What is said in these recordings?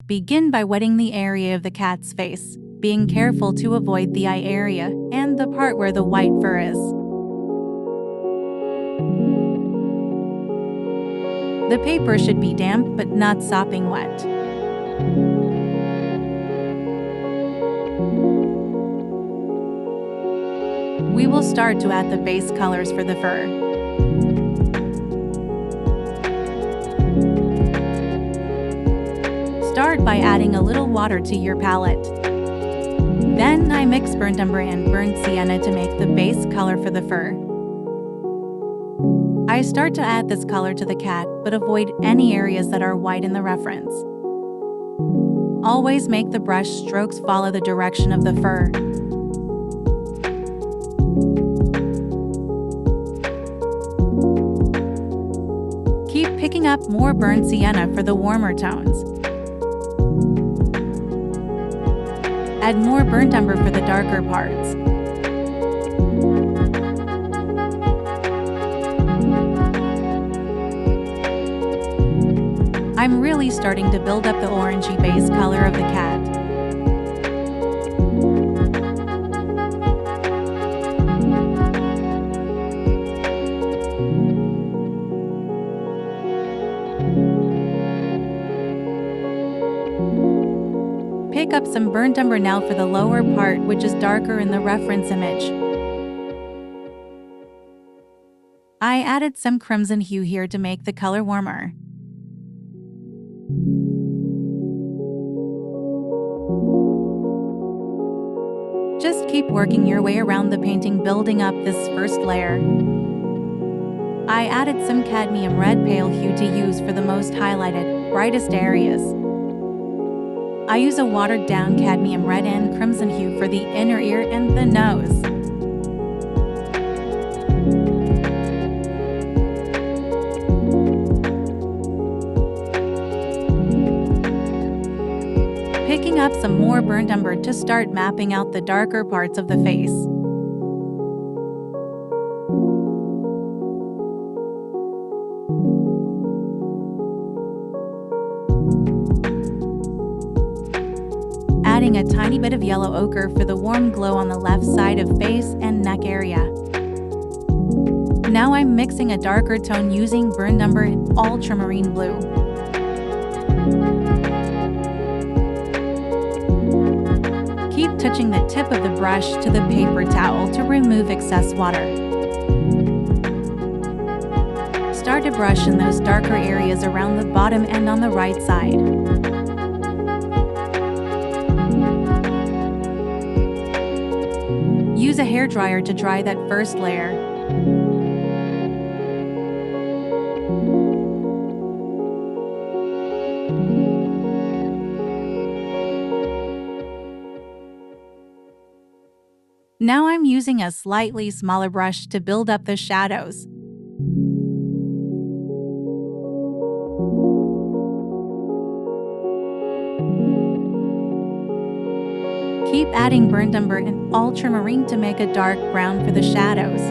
Begin by wetting the area of the cat's face, being careful to avoid the eye area and the part where the white fur is. The paper should be damp but not sopping wet. We will start to add the base colors for the fur. Start by adding a little water to your palette. Then I mix burnt umber and burnt sienna to make the base color for the fur. I start to add this color to the cat, but avoid any areas that are white in the reference. Always make the brush strokes follow the direction of the fur. Keep picking up more burnt sienna for the warmer tones. Add more burnt umber for the darker parts. I'm really starting to build up the orangey base color of the cat. Pick up some burnt umber now for the lower part, which is darker in the reference image. I added some crimson hue here to make the color warmer. Just keep working your way around the painting, building up this first layer. I added some cadmium red pale hue to use for the most highlighted, brightest areas. I use a watered-down cadmium red and crimson hue for the inner ear and the nose. Picking up some more burnt umber to start mapping out the darker parts of the face. Adding a tiny bit of yellow ochre for the warm glow on the left side of face and neck area. Now I'm mixing a darker tone using burnt umber and ultramarine blue. Keep touching the tip of the brush to the paper towel to remove excess water. Start to brush in those darker areas around the bottom and on the right side. Use a hairdryer to dry that first layer. Now I'm using a slightly smaller brush to build up the shadows. Keep adding burnt umber and ultramarine to make a dark brown for the shadows.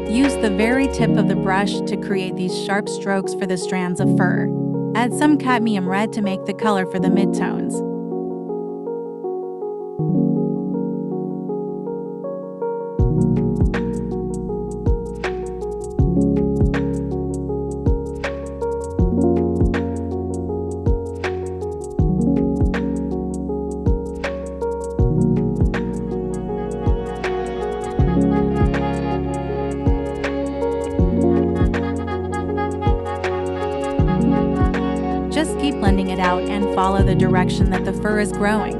Use the very tip of the brush to create these sharp strokes for the strands of fur. Add some cadmium red to make the color for the midtones. Just keep blending it out and follow the direction that the fur is growing.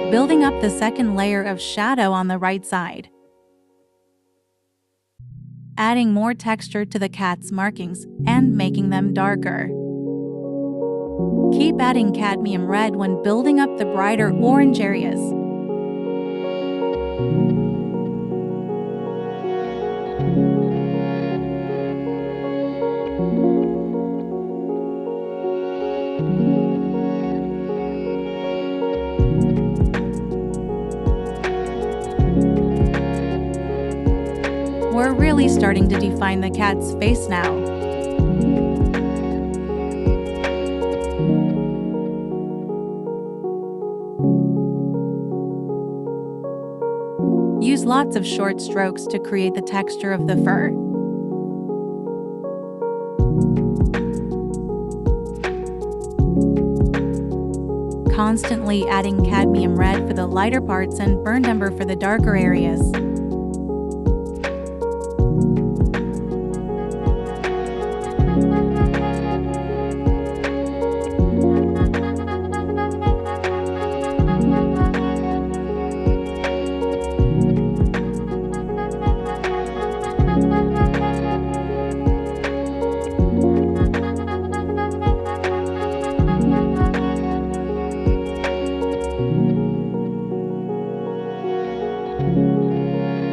Building up the second layer of shadow on the right side. adding more texture to the cat's markings and making them darker. Keep adding cadmium red when building up the brighter orange areas. We're really starting to define the cat's face now. Use lots of short strokes to create the texture of the fur. Constantly adding cadmium red for the lighter parts and burnt umber for the darker areas.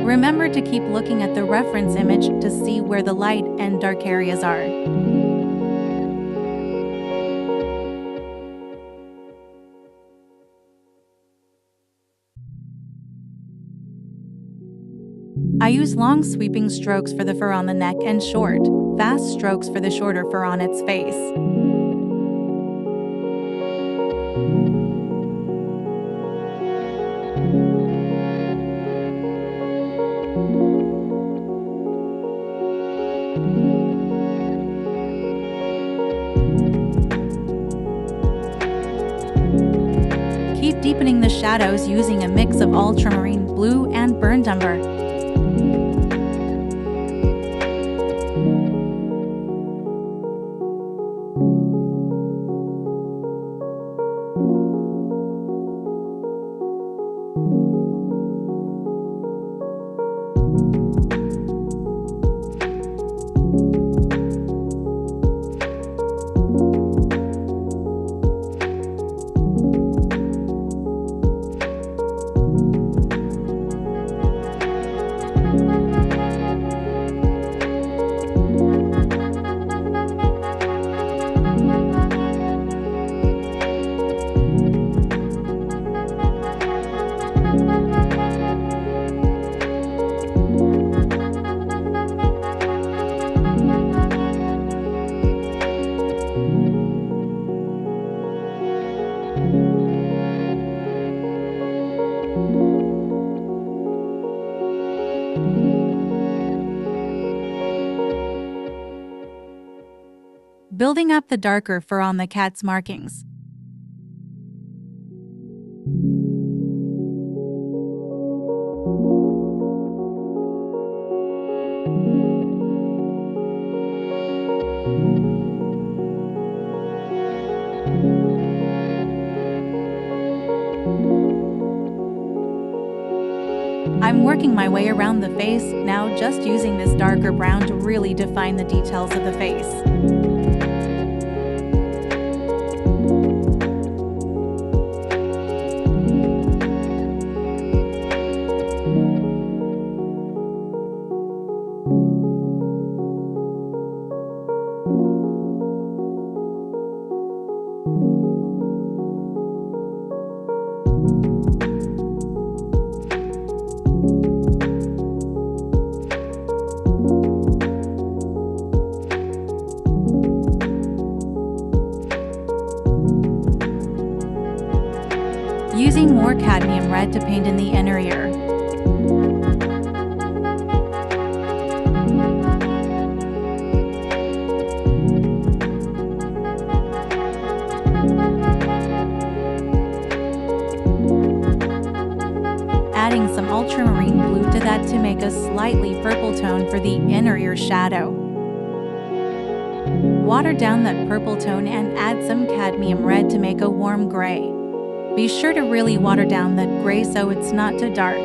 Remember to keep looking at the reference image to see where the light and dark areas are. I use long sweeping strokes for the fur on the neck and short, fast strokes for the shorter fur on its face. Keep deepening the shadows using a mix of ultramarine blue and burnt umber. Building up the darker fur on the cat's markings. I'm working my way around the face now, just using this darker brown to really define the details of the face. Using more cadmium red to paint in the inner ear. Adding some ultramarine blue to that to make a slightly purple tone for the inner ear shadow. Water down that purple tone and add some cadmium red to make a warm gray. Be sure to really water down that gray so it's not too dark.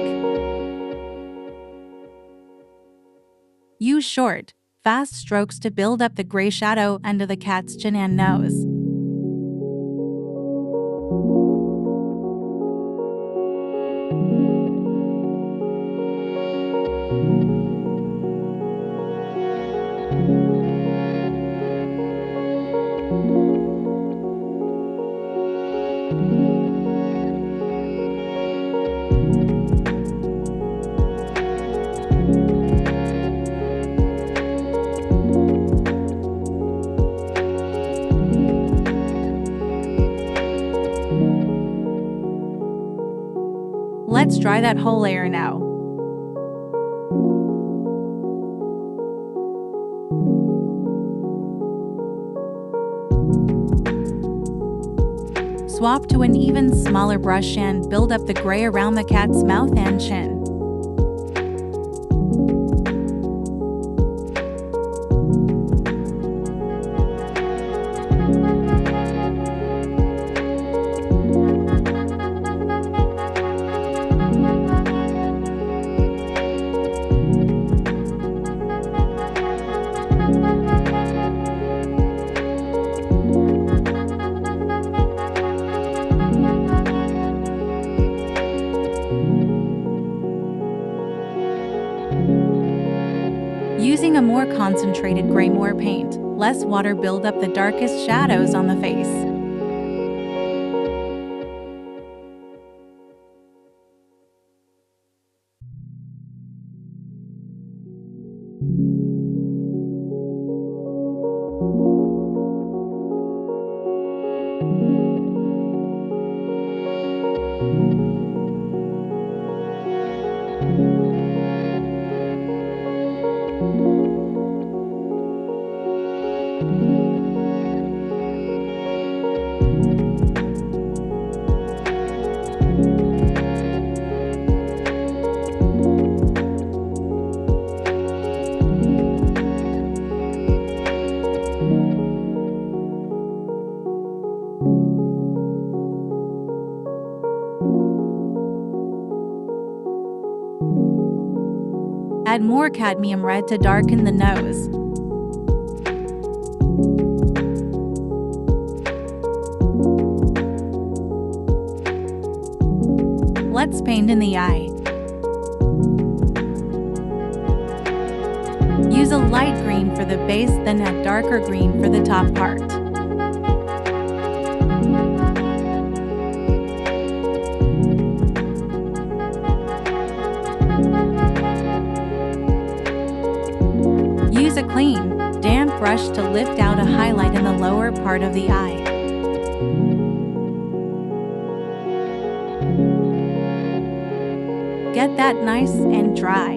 Use short, fast strokes to build up the gray shadow under the cat's chin and nose. Let's dry that whole layer now. Swap to an even smaller brush and build up the gray around the cat's mouth and chin. Using a more concentrated gray, more paint, less water, build up the darkest shadows on the face. Add more cadmium red to darken the nose. Let's paint in the eye. Use a light green for the base, then add darker green for the top part. Use a clean, damp brush to lift out a highlight in the lower part of the eye. Get that nice and dry.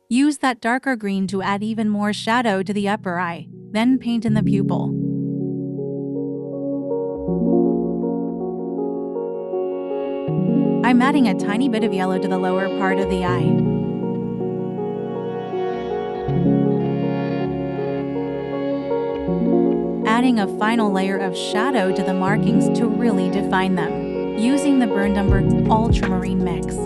Use that darker green to add even more shadow to the upper eye, then paint in the pupil. I'm adding a tiny bit of yellow to the lower part of the eye. Adding a final layer of shadow to the markings to really define them, using the Burnt Umber Ultramarine mix.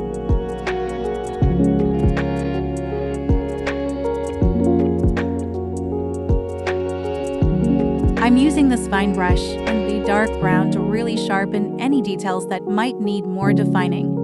I'm using this fine brush and the dark brown to really sharpen any details that might need more defining.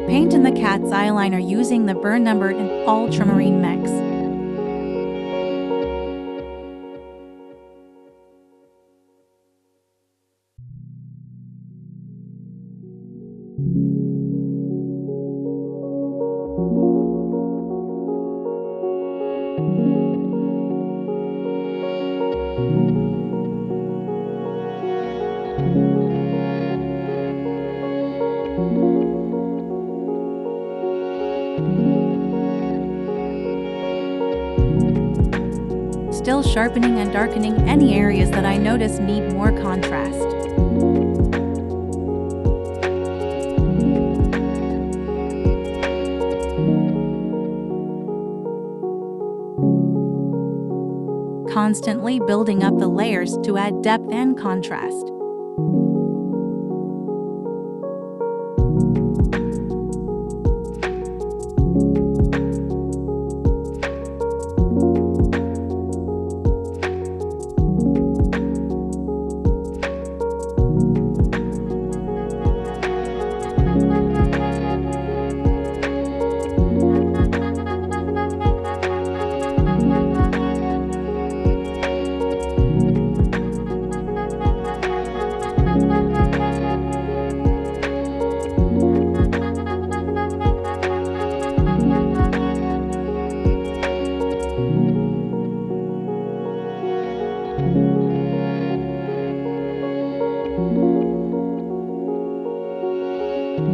Paint in the cat's eyeliner using the Burnt Umber and Ultramarine mix. still sharpening and darkening any areas that I notice need more contrast. Constantly building up the layers to add depth and contrast.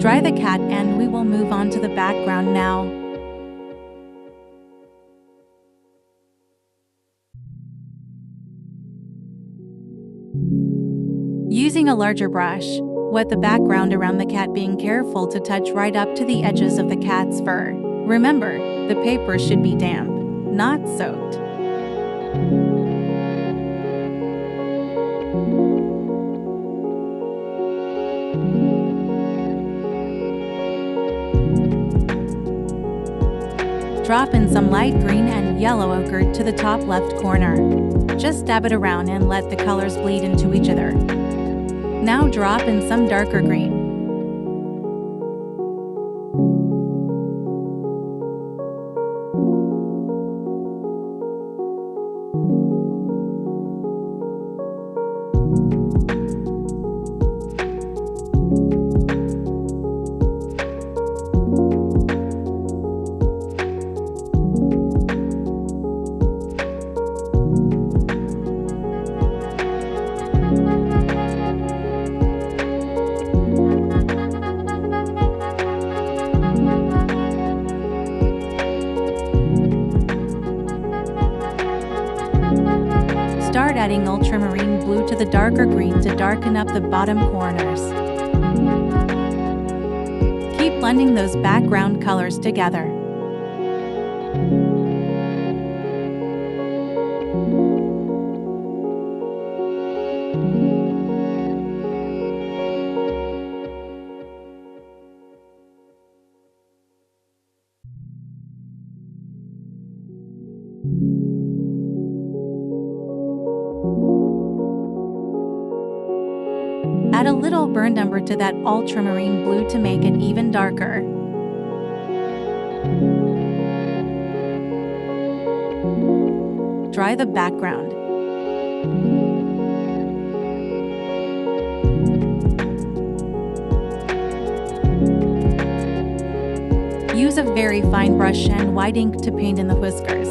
Dry the cat and we will move on to the background now. Using a larger brush, wet the background around the cat, being careful to touch right up to the edges of the cat's fur. Remember, the paper should be damp, not soaked. Drop in some light green and yellow ochre to the top left corner. Just dab it around and let the colors bleed into each other. Now drop in some darker green. Start adding ultramarine blue to the darker green to darken up the bottom corners. Keep blending those background colors together. Add a little burnt umber to that ultramarine blue to make it even darker. Dry the background. Use a very fine brush and white ink to paint in the whiskers.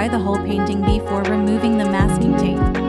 dry the whole painting before removing the masking tape.